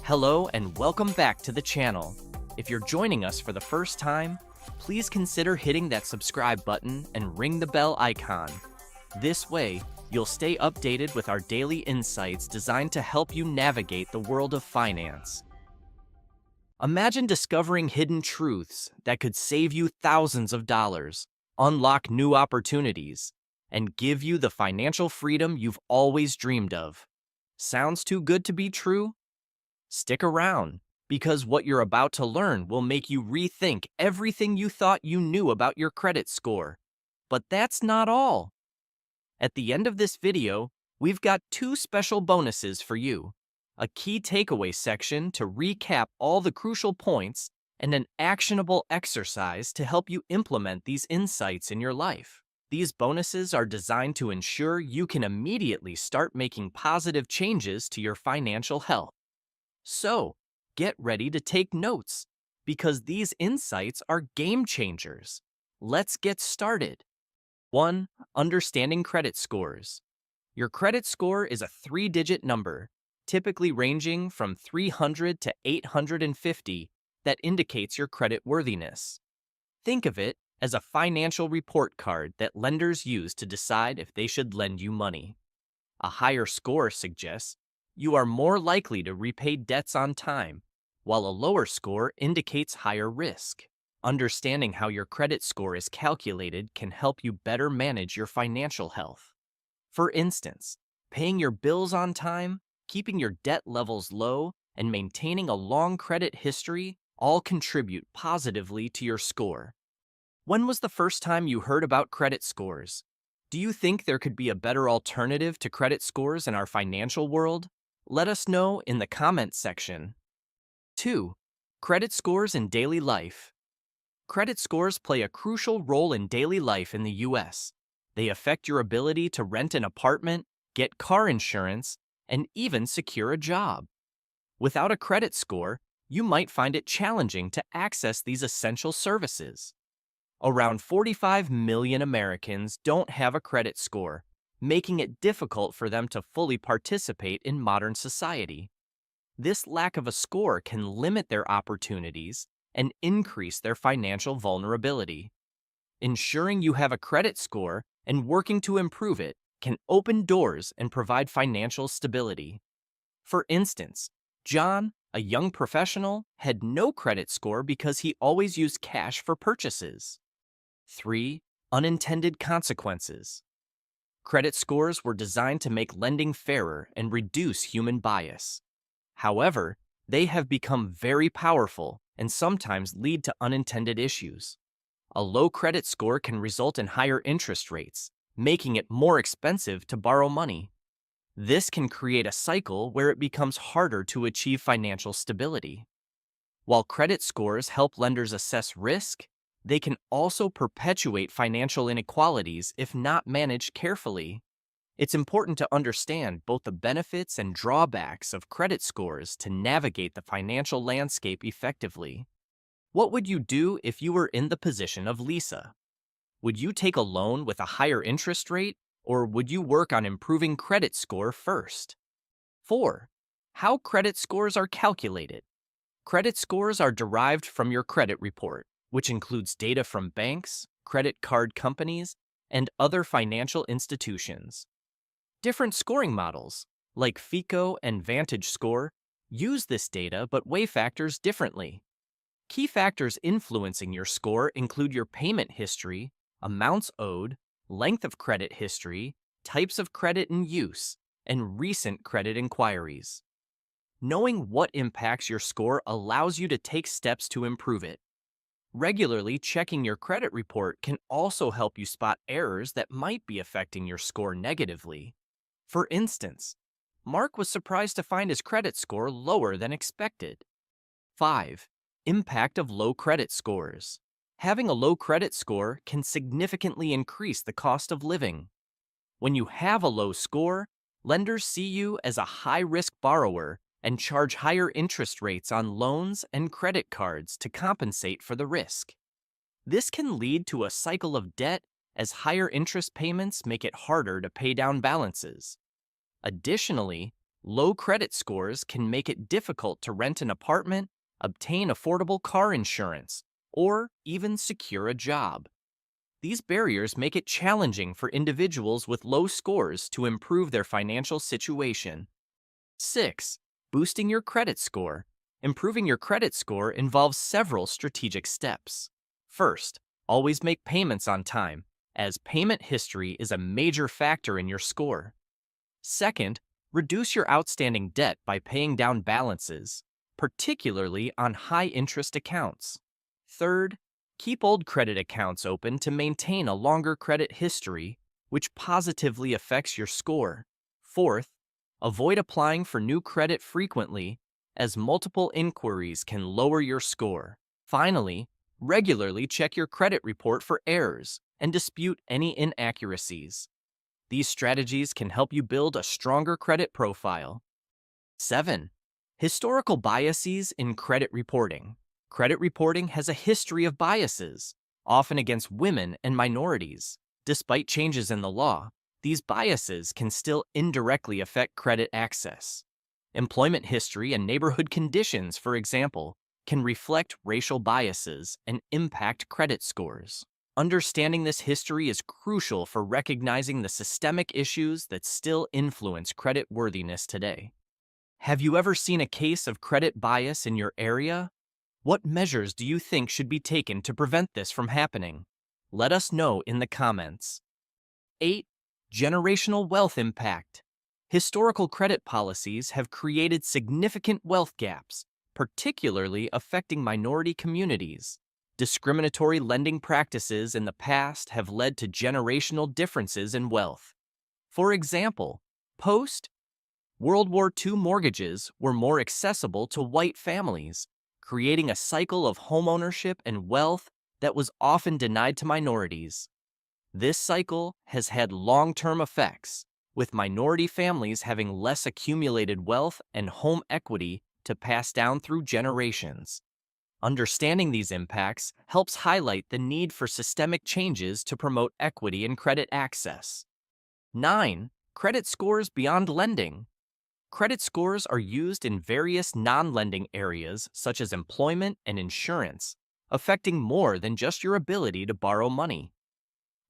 Hello and welcome back to the channel. If you're joining us for the first time, please consider hitting that subscribe button and ring the bell icon. This way, you'll stay updated with our daily insights designed to help you navigate the world of finance. Imagine discovering hidden truths that could save you thousands of dollars, unlock new opportunities, and give you the financial freedom you've always dreamed of. Sounds too good to be true? Stick around, because what you're about to learn will make you rethink everything you thought you knew about your credit score. But that's not all. At the end of this video, we've got two special bonuses for you: a key takeaway section to recap all the crucial points, and an actionable exercise to help you implement these insights in your life. These bonuses are designed to ensure you can immediately start making positive changes to your financial health. So, get ready to take notes, because these insights are game changers. Let's get started. 1. Understanding credit scores. Your credit score is a 3-digit number, typically ranging from 300 to 850, that indicates your credit worthiness. Think of it as a financial report card that lenders use to decide if they should lend you money. A higher score suggests you are more likely to repay debts on time, while a lower score indicates higher risk. Understanding how your credit score is calculated can help you better manage your financial health. For instance, paying your bills on time, keeping your debt levels low, and maintaining a long credit history all contribute positively to your score. When was the first time you heard about credit scores? Do you think there could be a better alternative to credit scores in our financial world? Let us know in the comments section. 2. Credit scores in daily life. Credit scores play a crucial role in daily life in the U.S. They affect your ability to rent an apartment, get car insurance, and even secure a job. Without a credit score, you might find it challenging to access these essential services. Around 45 million Americans don't have a credit score, making it difficult for them to fully participate in modern society. This lack of a score can limit their opportunities and increase their financial vulnerability. Ensuring you have a credit score and working to improve it can open doors and provide financial stability. For instance, John, a young professional, had no credit score because he always used cash for purchases. 3. Unintended consequences. Credit scores were designed to make lending fairer and reduce human bias. However, they have become very powerful and sometimes lead to unintended issues. A low credit score can result in higher interest rates, making it more expensive to borrow money. This can create a cycle where it becomes harder to achieve financial stability. While credit scores help lenders assess risk, they can also perpetuate financial inequalities if not managed carefully. It's important to understand both the benefits and drawbacks of credit scores to navigate the financial landscape effectively. What would you do if you were in the position of Lisa? Would you take a loan with a higher interest rate, or would you work on improving credit score first? 4. How credit scores are calculated. Credit scores are derived from your credit report, which includes data from banks, credit card companies, and other financial institutions. Different scoring models, like FICO and VantageScore, use this data but weigh factors differently. Key factors influencing your score include your payment history, amounts owed, length of credit history, types of credit in use, and recent credit inquiries. Knowing what impacts your score allows you to take steps to improve it. Regularly checking your credit report can also help you spot errors that might be affecting your score negatively. For instance, Mark was surprised to find his credit score lower than expected. 5. Impact of low credit scores. Having a low credit score can significantly increase the cost of living. When you have a low score, lenders see you as a high-risk borrower and charge higher interest rates on loans and credit cards to compensate for the risk. This can lead to a cycle of debt, as higher interest payments make it harder to pay down balances. Additionally, Low credit scores can make it difficult to rent an apartment, obtain affordable car insurance, or even secure a job. These barriers make it challenging for individuals with low scores to improve their financial situation. 6. Boosting your credit score. Improving your credit score involves several strategic steps. First, always make payments on time, as payment history is a major factor in your score. Second, reduce your outstanding debt by paying down balances, particularly on high-interest accounts. Third, keep old credit accounts open to maintain a longer credit history, which positively affects your score. Fourth, avoid applying for new credit frequently, as multiple inquiries can lower your score. Finally, regularly check your credit report for errors and dispute any inaccuracies. These strategies can help you build a stronger credit profile. 7. Historical biases in credit reporting. Credit reporting has a history of biases, often against women and minorities. Despite changes in the law, these biases can still indirectly affect credit access. Employment history and neighborhood conditions, for example, can reflect racial biases and impact credit scores. Understanding this history is crucial for recognizing the systemic issues that still influence credit worthiness today. Have you ever seen a case of credit bias in your area? What measures do you think should be taken to prevent this from happening? Let us know in the comments. 8. Generational wealth impact. Historical credit policies have created significant wealth gaps, particularly affecting minority communities. Discriminatory lending practices in the past have led to generational differences in wealth. For example, post-World War II mortgages were more accessible to white families, creating a cycle of homeownership and wealth that was often denied to minorities. This cycle has had long-term effects, with minority families having less accumulated wealth and home equity to pass down through generations. Understanding these impacts helps highlight the need for systemic changes to promote equity and credit access. 9. Credit scores beyond lending. Credit scores are used in various non-lending areas such as employment and insurance, affecting more than just your ability to borrow money.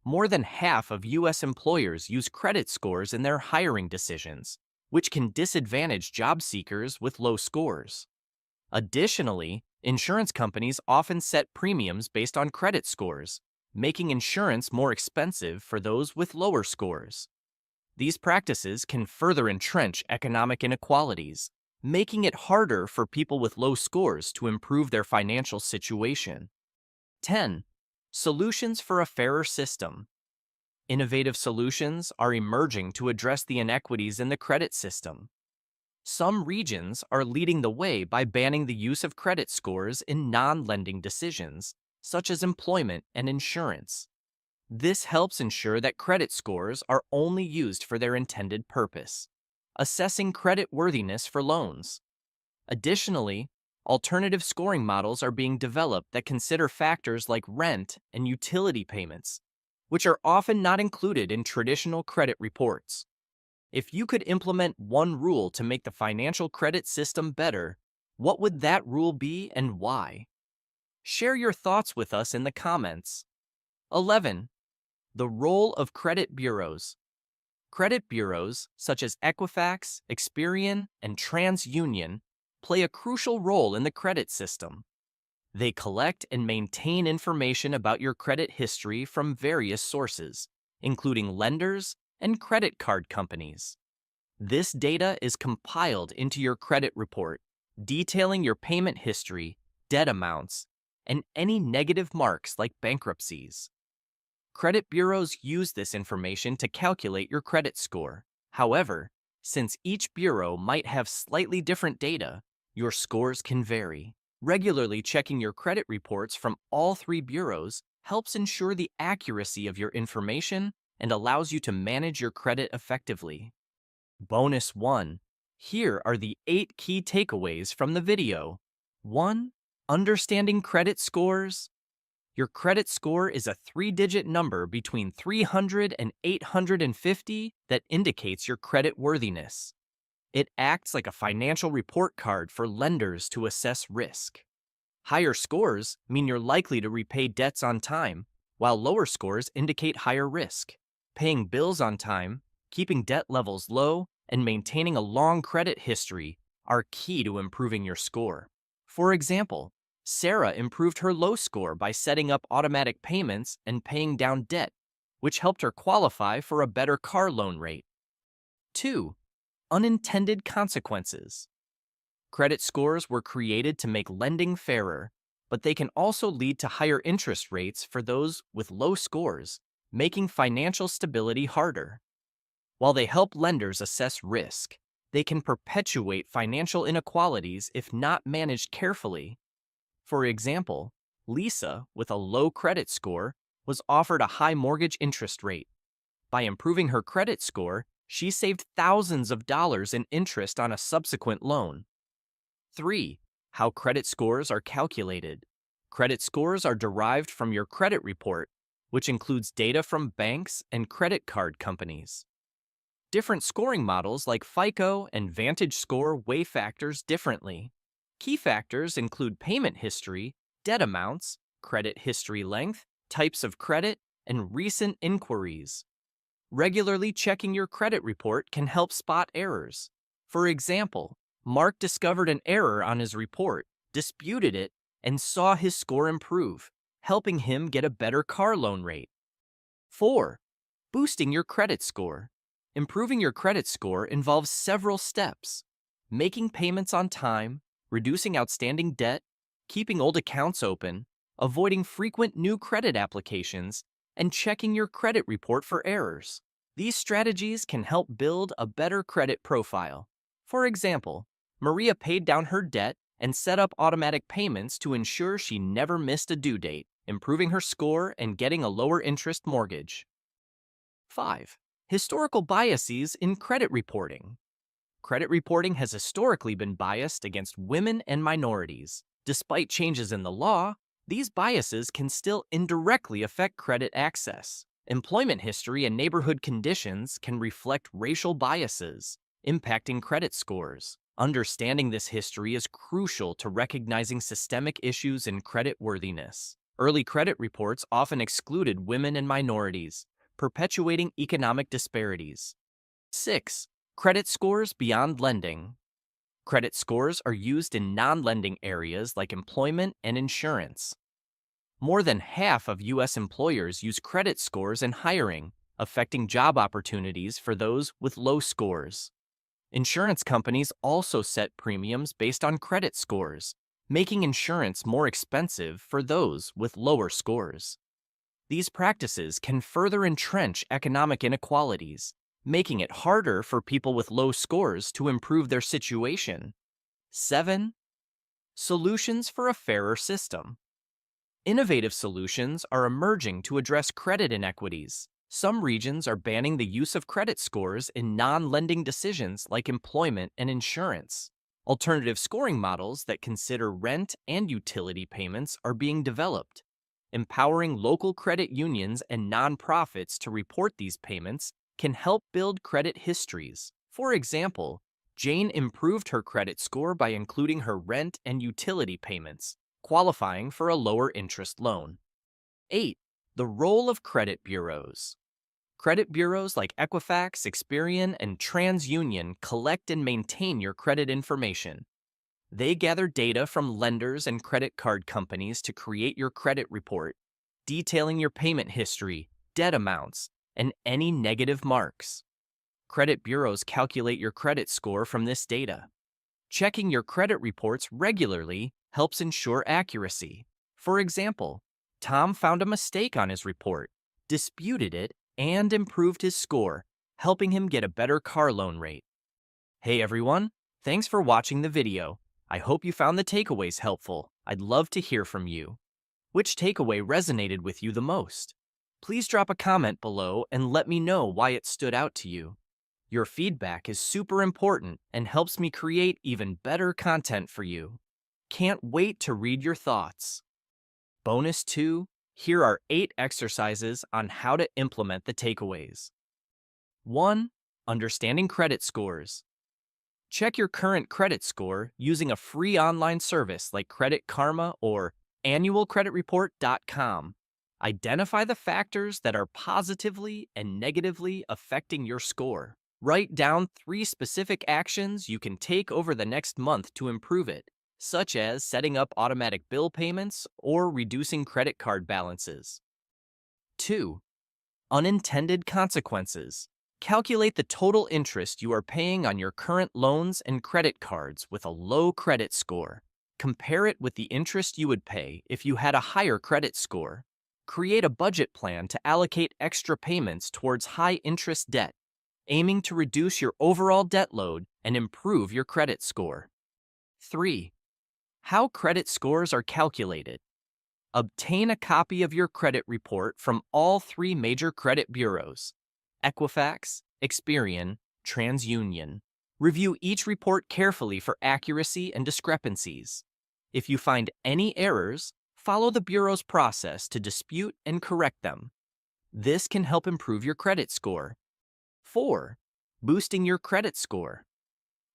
More than half of U.S. employers use credit scores in their hiring decisions, which can disadvantage job seekers with low scores. Additionally, insurance companies often set premiums based on credit scores, making insurance more expensive for those with lower scores. These practices can further entrench economic inequalities, making it harder for people with low scores to improve their financial situation. 10. Solutions for a fairer system. Innovative solutions are emerging to address the inequities in the credit system. Some regions are leading the way by banning the use of credit scores in non-lending decisions, such as employment and insurance. This helps ensure that credit scores are only used for their intended purpose, assessing credit worthiness for loans. Additionally, alternative scoring models are being developed that consider factors like rent and utility payments, which are often not included in traditional credit reports. If you could implement one rule to make the financial credit system better, what would that rule be and why? Share your thoughts with us in the comments. 11. The role of credit bureaus. Credit bureaus, such as Equifax, Experian, and TransUnion, play a crucial role in the credit system. They collect and maintain information about your credit history from various sources, including lenders and credit card companies. This data is compiled into your credit report, detailing your payment history, debt amounts, and any negative marks like bankruptcies. Credit bureaus use this information to calculate your credit score. However, since each bureau might have slightly different data, your scores can vary. Regularly checking your credit reports from all three bureaus helps ensure the accuracy of your information and allows you to manage your credit effectively. Bonus 1. Here are the 8 key takeaways from the video. 1. Understanding credit scores. Your credit score is a 3-digit number between 300 and 850 that indicates your credit worthiness. It acts like a financial report card for lenders to assess risk. Higher scores mean you're likely to repay debts on time, while lower scores indicate higher risk. Paying bills on time, keeping debt levels low, and maintaining a long credit history are key to improving your score. For example, Sarah improved her low score by setting up automatic payments and paying down debt, which helped her qualify for a better car loan rate. 2. Unintended consequences. Credit scores were created to make lending fairer, but they can also lead to higher interest rates for those with low scores, making financial stability harder. While they help lenders assess risk, they can perpetuate financial inequalities if not managed carefully. For example, Lisa, with a low credit score, was offered a high mortgage interest rate. By improving her credit score, she saved thousands of dollars in interest on a subsequent loan. 3. How credit scores are calculated. Credit scores are derived from your credit report, which includes data from banks and credit card companies. Different scoring models like FICO and Vantage Score weigh factors differently. Key factors include payment history, debt amounts, credit history length, types of credit, and recent inquiries. Regularly checking your credit report can help spot errors. For example, Mark discovered an error on his report, disputed it, and saw his score improve, helping him get a better car loan rate. 4. Boosting your credit score. Improving your credit score involves several steps: making payments on time, reducing outstanding debt, keeping old accounts open, avoiding frequent new credit applications, and checking your credit report for errors. These strategies can help build a better credit profile. For example, Maria paid down her debt and set up automatic payments to ensure she never missed a due date, improving her score and getting a lower interest mortgage. 5. Historical biases in credit reporting. Credit reporting has historically been biased against women and minorities. Despite changes in the law, these biases can still indirectly affect credit access. Employment history and neighborhood conditions can reflect racial biases, impacting credit scores. Understanding this history is crucial to recognizing systemic issues in creditworthiness. Early credit reports often excluded women and minorities, perpetuating economic disparities. 6. Credit scores beyond lending. Credit scores are used in non-lending areas like employment and insurance. More than half of U.S. employers use credit scores in hiring, affecting job opportunities for those with low scores. Insurance companies also set premiums based on credit scores, making insurance more expensive for those with lower scores. These practices can further entrench economic inequalities, making it harder for people with low scores to improve their situation. 7. Solutions for a fairer system. Innovative solutions are emerging to address credit inequities. Some regions are banning the use of credit scores in non-lending decisions like employment and insurance. Alternative scoring models that consider rent and utility payments are being developed. Empowering local credit unions and nonprofits to report these payments can help build credit histories. For example, Jane improved her credit score by including her rent and utility payments, qualifying for a lower interest loan. 8. The role of credit bureaus. Credit bureaus like Equifax, Experian, and TransUnion collect and maintain your credit information. They gather data from lenders and credit card companies to create your credit report, detailing your payment history, debt amounts, and any negative marks. Credit bureaus calculate your credit score from this data. Checking your credit reports regularly helps ensure accuracy. For example, Tom found a mistake on his report, disputed it, and improved his score, helping him get a better car loan rate. Hey everyone, thanks for watching the video. I hope you found the takeaways helpful. I'd love to hear from you. Which takeaway resonated with you the most? Please drop a comment below and let me know why it stood out to you. Your feedback is super important and helps me create even better content for you. Can't wait to read your thoughts. Bonus 2, here are 8 exercises on how to implement the takeaways. 1. Understanding credit scores. Check your current credit score using a free online service like Credit Karma or annualcreditreport.com. Identify the factors that are positively and negatively affecting your score. Write down 3 specific actions you can take over the next month to improve it, such as setting up automatic bill payments or reducing credit card balances. 2. Unintended consequences. Calculate the total interest you are paying on your current loans and credit cards with a low credit score. Compare it with the interest you would pay if you had a higher credit score. Create a budget plan to allocate extra payments towards high-interest debt, aiming to reduce your overall debt load and improve your credit score. 3. How credit scores are calculated. Obtain a copy of your credit report from all 3 major credit bureaus: Equifax, Experian, TransUnion. Review each report carefully for accuracy and discrepancies. If you find any errors, follow the bureau's process to dispute and correct them. This can help improve your credit score. 4. Boosting your credit score.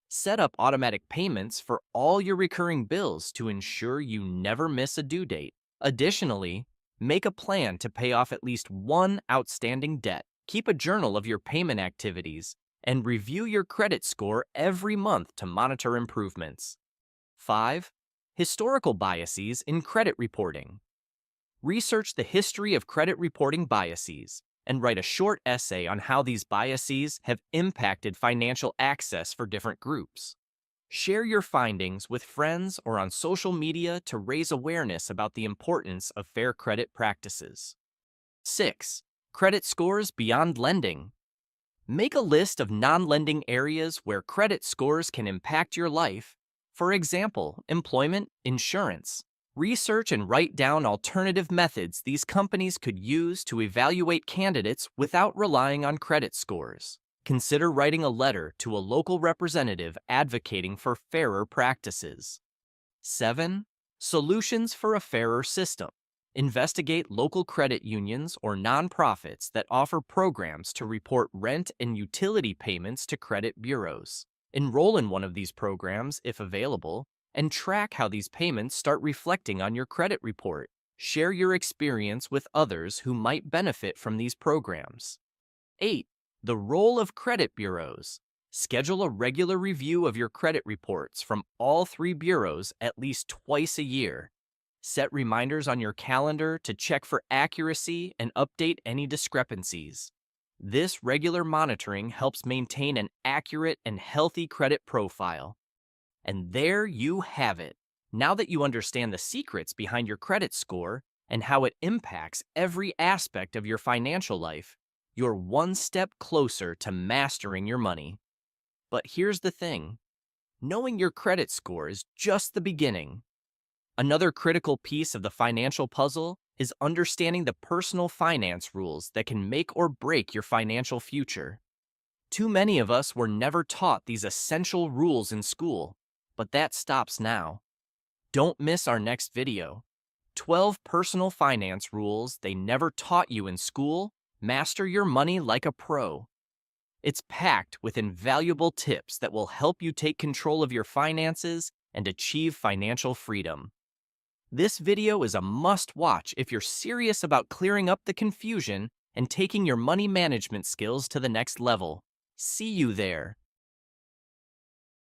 Set up automatic payments for all your recurring bills to ensure you never miss a due date. Additionally, make a plan to pay off at least one outstanding debt. Keep a journal of your payment activities and review your credit score every month to monitor improvements. 5. Historical biases in credit reporting. Research the history of credit reporting biases and write a short essay on how these biases have impacted financial access for different groups. Share your findings with friends or on social media to raise awareness about the importance of fair credit practices. 6. Credit scores beyond lending. Make a list of non-lending areas where credit scores can impact your life. For example, employment, insurance. Research and write down alternative methods these companies could use to evaluate candidates without relying on credit scores. Consider writing a letter to a local representative advocating for fairer practices. 7. Solutions for a fairer system. Investigate local credit unions or nonprofits that offer programs to report rent and utility payments to credit bureaus. Enroll in one of these programs if available, and track how these payments start reflecting on your credit report. Share your experience with others who might benefit from these programs. 8. The role of credit bureaus. Schedule a regular review of your credit reports from all 3 bureaus at least twice a year. Set reminders on your calendar to check for accuracy and update any discrepancies. This regular monitoring helps maintain an accurate and healthy credit profile. And there you have it. Now that you understand the secrets behind your credit score and how it impacts every aspect of your financial life, you're one step closer to mastering your money. But here's the thing. Knowing your credit score is just the beginning. Another critical piece of the financial puzzle is understanding the personal finance rules that can make or break your financial future. Too many of us were never taught these essential rules in school, but that stops now. Don't miss our next video. 12 personal finance rules they never taught you in school. Master your money like a pro. It's packed with invaluable tips that will help you take control of your finances and achieve financial freedom. This video is a must-watch if you're serious about clearing up the confusion and taking your money management skills to the next level. See you there.